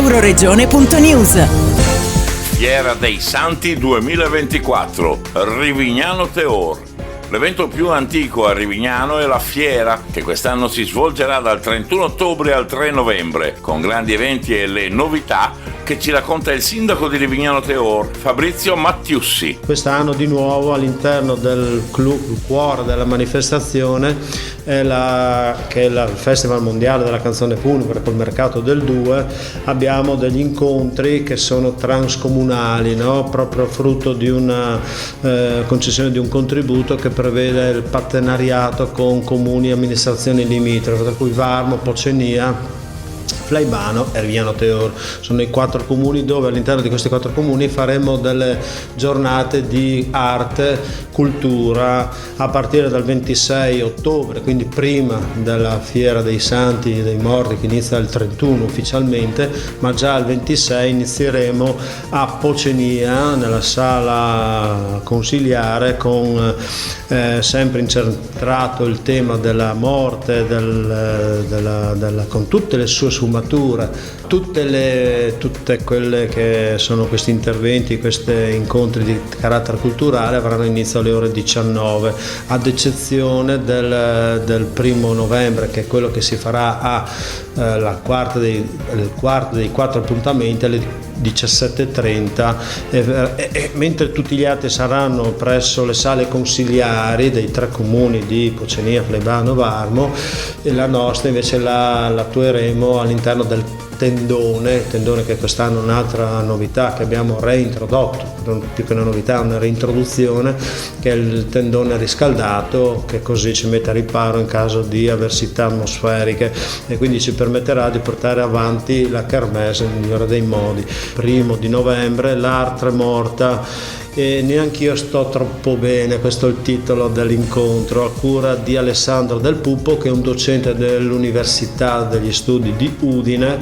Euroregione.news. Fiera dei Santi 2024, Rivignano Teor. L'evento più antico a Rivignano è la fiera, che quest'anno si svolgerà dal 31 ottobre al 3 novembre, con grandi eventi e le novità che ci racconta il sindaco di Rivignano Teor, Fabrizio Mattiussi. Quest'anno di nuovo all'interno del cuore della manifestazione che è il Festival Mondiale della Canzone Funebre col Mercato del 2, abbiamo degli incontri che sono transcomunali, no? Proprio frutto di una concessione di un contributo che prevede il partenariato con comuni e amministrazioni limitrofe, tra cui Varmo, Pocenia, Flaibano e Rivignano Teor. Sono i 4 comuni dove all'interno di questi 4 comuni faremo delle giornate di arte, cultura a partire dal 26 ottobre, quindi prima della Fiera dei Santi e dei Morti che inizia il 31 ufficialmente, ma già il 26 inizieremo a Pocenia nella sala consiliare con sempre incentrato il tema della morte con tutte le sue sfumature. Tutte quelle che sono questi interventi, questi incontri di carattere culturale avranno inizio alle ore 19, ad eccezione del 1 novembre, che è quello che si farà il quarto dei 4 appuntamenti alle 17:30, mentre tutti gli altri saranno presso le sale consiliari dei 3 comuni di Pocenia, Flaibano, Varmo, e la nostra invece la attueremo all'interno del tendone che quest'anno è un'altra novità che abbiamo reintrodotto, non più che una novità, una reintroduzione, che è il tendone riscaldato, che così ci mette a riparo in caso di avversità atmosferiche e quindi ci permetterà di portare avanti la kermesse nel migliore dei modi. 1 di novembre l'Arte Morta, e neanche io sto troppo bene, questo è il titolo dell'incontro, a cura di Alessandro Del Pupo, che è un docente dell'Università degli Studi di Udine,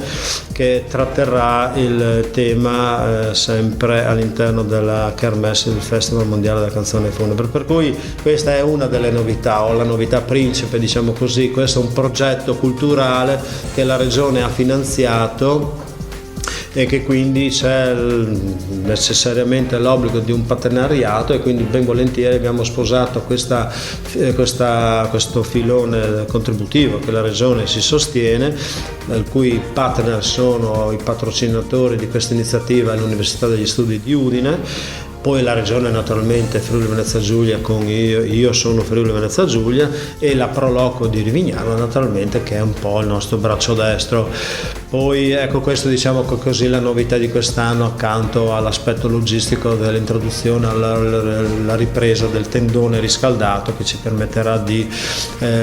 che tratterà il tema sempre all'interno della kermesse del Festival Mondiale della Canzone Funebre. Per cui questa è una delle novità, o la novità principe, diciamo così. Questo è un progetto culturale che la Regione ha finanziato e che quindi c'è necessariamente l'obbligo di un partenariato, e quindi ben volentieri abbiamo sposato questo filone contributivo che la Regione si sostiene, il cui partner sono i patrocinatori di questa iniziativa l'Università degli Studi di Udine. Poi la regione naturalmente Friuli Venezia Giulia, con io sono Friuli Venezia Giulia, e la Proloco di Rivignano naturalmente, che è un po' il nostro braccio destro. Poi ecco, questo diciamo così la novità di quest'anno, accanto all'aspetto logistico dell'introduzione alla ripresa del tendone riscaldato, che ci permetterà di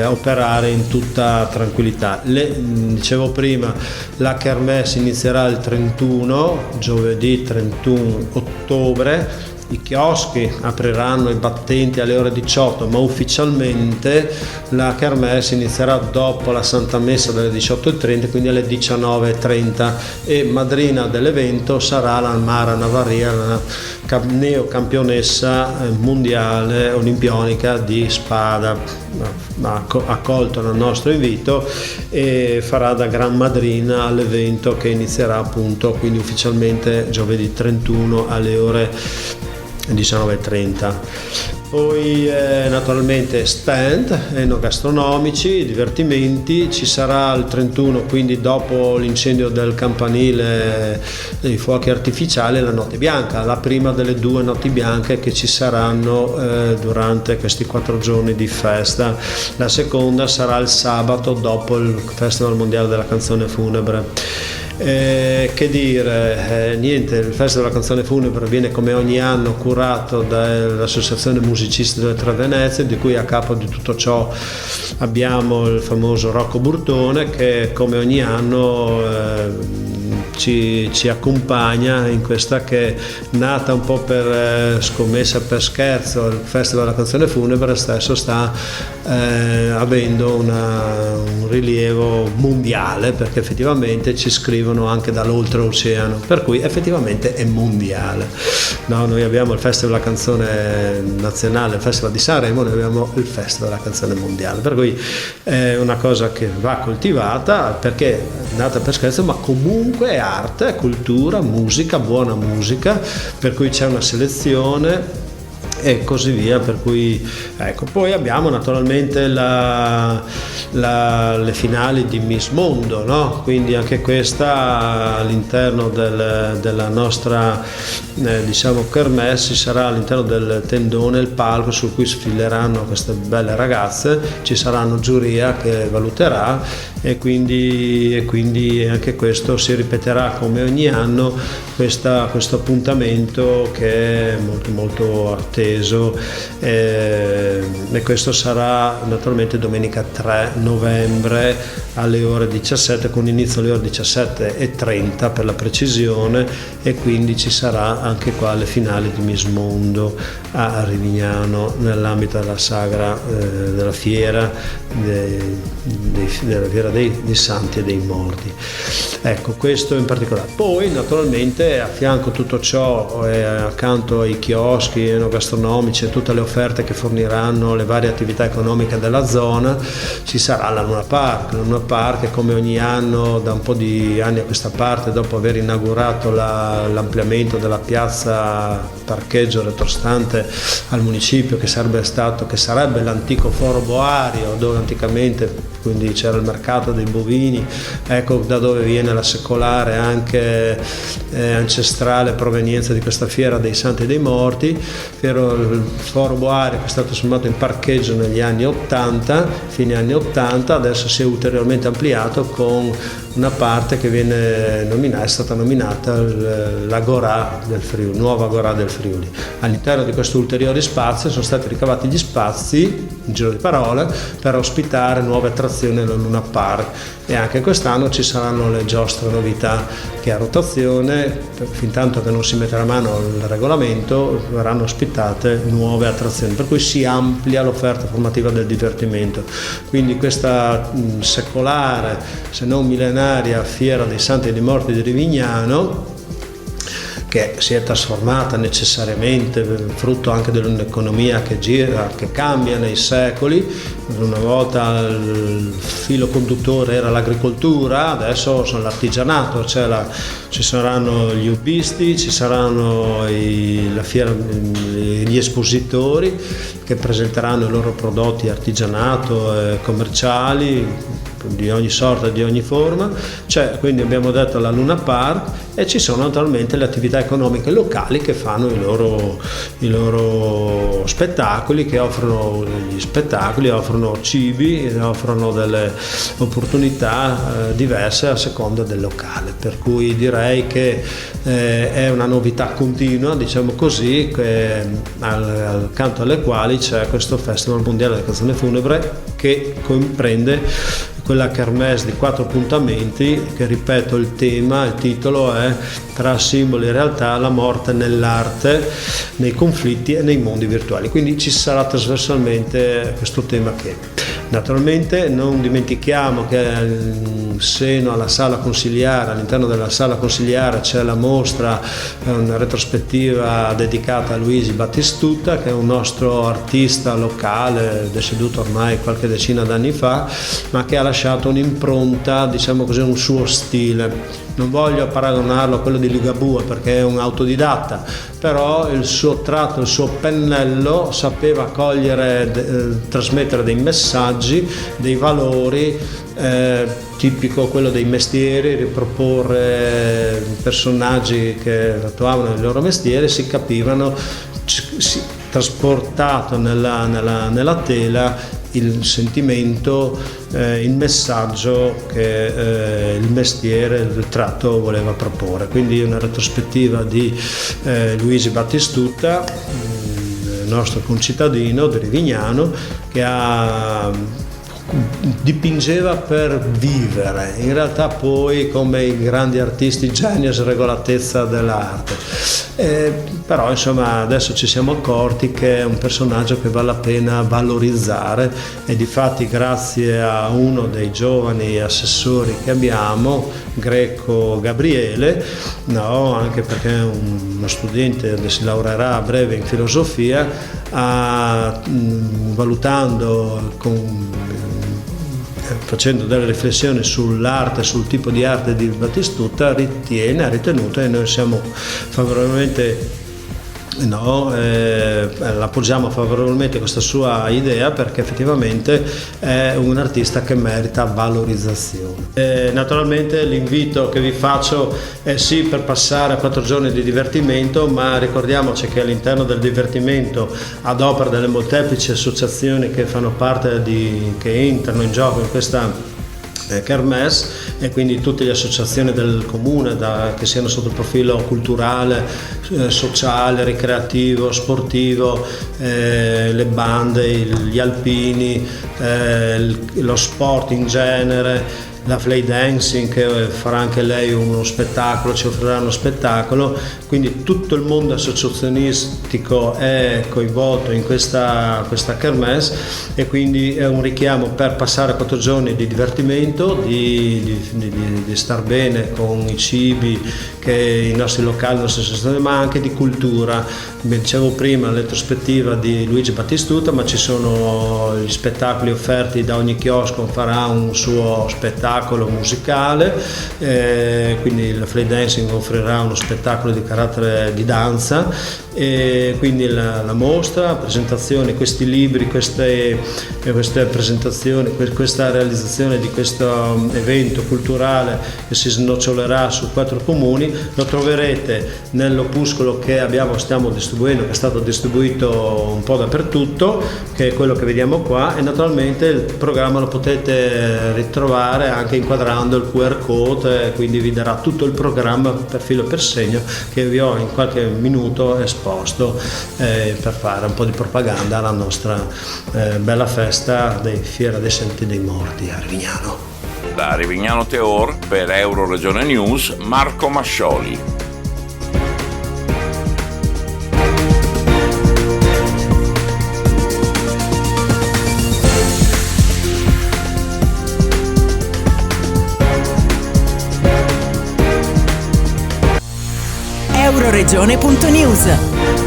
operare in tutta tranquillità. Dicevo prima, la kermesse inizierà il 31, giovedì 31 ottobre. I chioschi apriranno i battenti alle ore 18, ma ufficialmente la kermesse inizierà dopo la Santa Messa dalle 18:30, quindi alle 19:30, e madrina dell'evento sarà la Mara Navaria, la neocampionessa mondiale olimpionica di spada. Ha accolto il nostro invito e farà da gran madrina all'evento, che inizierà appunto quindi ufficialmente giovedì 31 alle ore 19:30. Poi naturalmente stand enogastronomici, divertimenti. Ci sarà il 31, quindi dopo l'incendio del campanile dei fuochi artificiali, la notte bianca, la prima delle 2 notti bianche che ci saranno durante questi 4 giorni di festa. La seconda sarà il sabato dopo il Festival Mondiale della Canzone Funebre. Che dire, niente, il Festival della Canzone Funebre viene come ogni anno curato dall'Associazione Musicisti delle Tre Venezie, di cui a capo di tutto ciò abbiamo il famoso Rocco Burtone, che come ogni anno ci accompagna in questa, che è nata un po' per scommessa, per scherzo. Il Festival della Canzone Funebre stesso sta avendo un rilievo mondiale, perché effettivamente ci scrivono anche dall'oltreoceano, per cui effettivamente è mondiale. No, noi abbiamo il Festival della Canzone Nazionale, il Festival di Sanremo, noi abbiamo il Festival della Canzone Mondiale, per cui è una cosa che va coltivata, perché è nata per scherzo, ma comunque arte, cultura, musica, buona musica, per cui c'è una selezione e così via, per cui ecco. Poi abbiamo naturalmente le finali di Miss Mondo, no? Quindi anche questa all'interno della nostra diciamo kermesse, ci sarà all'interno del tendone il palco su cui sfileranno queste belle ragazze, ci saranno giuria che valuterà e quindi anche questo si ripeterà come ogni anno, questo appuntamento che è molto molto atteso, e questo sarà naturalmente domenica 3 novembre alle ore 17, con inizio alle ore 17:30 per la precisione, e quindi ci sarà anche qua le finali di Miss Mondo a Rivignano nell'ambito della sagra della fiera della fiera dei santi e dei morti. Ecco, questo in particolare. Poi naturalmente a fianco tutto ciò, accanto ai chioschi enogastronomici e tutte le offerte che forniranno le varie attività economiche della zona, ci sarà la Luna Park. La Luna Park, come ogni anno da un po' di anni a questa parte, dopo aver inaugurato l'ampliamento della piazza parcheggio retrostante al municipio, che sarebbe l'antico foro boario, dove anticamente quindi c'era il mercato dei bovini, ecco da dove viene la secolare anche ancestrale provenienza di questa fiera dei santi e dei morti. Il foro boario che è stato trasformato in parcheggio negli anni 80, fine anni 80, adesso si è ulteriormente ampliato con una parte che è stata nominata l'Agorà del Friuli, nuova Agorà del Friuli. All'interno di questo ulteriore spazio sono stati ricavati gli spazi, in giro di parole, per ospitare nuove attrazioni alla Luna Park, e anche quest'anno ci saranno le giostre novità che a rotazione, fin tanto che non si metterà mano al regolamento, verranno ospitate nuove attrazioni, per cui si amplia l'offerta formativa del divertimento. Quindi questa secolare, se non millenaria, fiera dei santi e dei morti di Rivignano, che si è trasformata necessariamente, frutto anche dell'economia che gira, che cambia nei secoli. Una volta il filo conduttore era l'agricoltura, adesso sono l'artigianato, ci saranno gli hobbisti, ci saranno gli espositori che presenteranno i loro prodotti artigianato e commerciali di ogni sorta e di ogni forma. Quindi abbiamo detto la Luna Park, e ci sono naturalmente le attività economiche locali che fanno i loro spettacoli, che offrono gli spettacoli, offrono cibi, offrono delle opportunità diverse a seconda del locale, per cui direi che è una novità continua, diciamo così, accanto alle quali c'è questo Festival Mondiale della Canzone Funebre, che comprende quella kermesse di 4 appuntamenti, che ripeto il titolo è tra simboli e realtà, la morte nell'arte, nei conflitti e nei mondi virtuali. Quindi ci sarà trasversalmente questo tema naturalmente non dimentichiamo che in seno alla sala consiliare, all'interno della sala consiliare c'è la mostra, una retrospettiva dedicata a Luigi Battistuta, che è un nostro artista locale deceduto ormai qualche decina d'anni fa, ma che ha lasciato un'impronta, diciamo così, un suo stile. Non voglio paragonarlo a quello di Ligabue perché è un autodidatta, però il suo tratto, il suo pennello sapeva cogliere, trasmettere dei messaggi, dei valori, tipico quello dei mestieri, riproporre personaggi che attuavano il loro mestiere, si capivano, trasportato nella tela il sentimento, il messaggio che il mestiere, il ritratto voleva proporre. Quindi una retrospettiva di Luigi Battistuta, nostro concittadino di Rivignano, che dipingeva per vivere, in realtà poi come i grandi artisti genius regolatezza dell'arte, però insomma adesso ci siamo accorti che è un personaggio che vale la pena valorizzare, e difatti grazie a uno dei giovani assessori che abbiamo, Greco Gabriele, anche perché è uno studente che si laureerà a breve in filosofia, valutando facendo delle riflessioni sull'arte, sul tipo di arte di Battistuta, ha ritenuto, e noi siamo favorevolmente appoggiamo favorevolmente questa sua idea, perché effettivamente è un artista che merita valorizzazione. Naturalmente l'invito che vi faccio è sì per passare 4 giorni di divertimento, ma ricordiamoci che all'interno del divertimento, ad opera delle molteplici associazioni che fanno parte che entrano in gioco in questa Kermesse, e quindi tutte le associazioni del comune, che siano sotto il profilo culturale, sociale, ricreativo, sportivo, le bande, gli alpini, lo sport in genere, la Flay Dancing che farà anche lei uno spettacolo, ci offrirà uno spettacolo, quindi tutto il mondo associazionistico è coinvolto in questa Kermesse, e quindi è un richiamo per passare 4 giorni di divertimento, di star bene con i cibi che i nostri locali, le nostre associazioni, ma anche di cultura. Come dicevo prima, l'elettrospettiva di Luigi Battistuta, ma ci sono gli spettacoli offerti da ogni chiosco, farà un suo spettacolo musicale, quindi la Flay Dancing offrirà uno spettacolo di carattere di danza, e quindi la mostra, presentazioni, questi libri, queste presentazioni, questa realizzazione di questo evento culturale che si snocciolerà su 4 comuni, lo troverete nell'opuscolo che stiamo distribuendo, che è stato distribuito un po' dappertutto, che è quello che vediamo qua, e naturalmente il programma lo potete ritrovare anche inquadrando il QR code, quindi vi darà tutto il programma per filo e per segno, che vi ho in qualche minuto esposto per fare un po' di propaganda alla nostra bella festa dei Fiera dei Santi dei Morti a Rivignano. Da Rivignano Teor per Euroregione News, Marco Mascioli. Euroregione.news